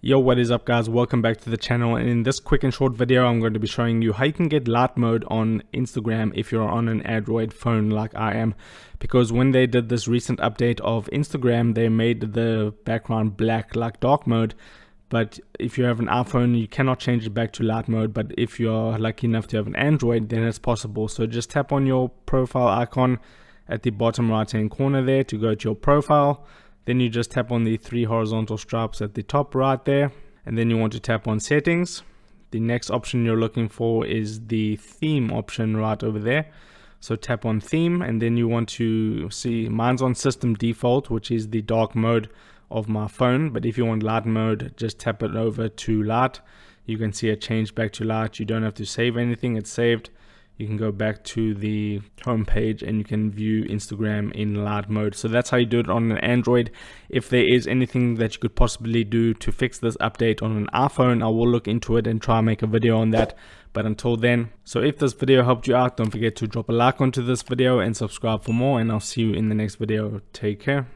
Yo, what is up guys, welcome back to the channel, and in this quick and short video I'm going to be showing you how you can get light mode on Instagram if you're on an Android phone like I am. Because when they did this recent update of Instagram, they made the background black like dark mode, but if you have an iPhone you cannot change it back to light mode. But if you're lucky enough to have an Android, then it's possible. So just tap on your profile icon at the bottom right hand corner there to go to your profile. Then you just tap on the three horizontal stripes at the top right there, and then you want to tap on settings. The next option you're looking for is the theme option right over there. So tap on theme, and then you want to see, mine's on system default, which is the dark mode of my phone. But if you want light mode, just tap it over to light. You can see it change back to light. You don't have to save anything, it's saved. You can go back to the home page and you can view Instagram in light mode. So that's how you do it on an Android. If there is anything that you could possibly do to fix this update on an iPhone, I will look into it and try and make a video on that. But until then, so if this video helped you out, don't forget to drop a like onto this video and subscribe for more, and I'll see you in the next video. Take care.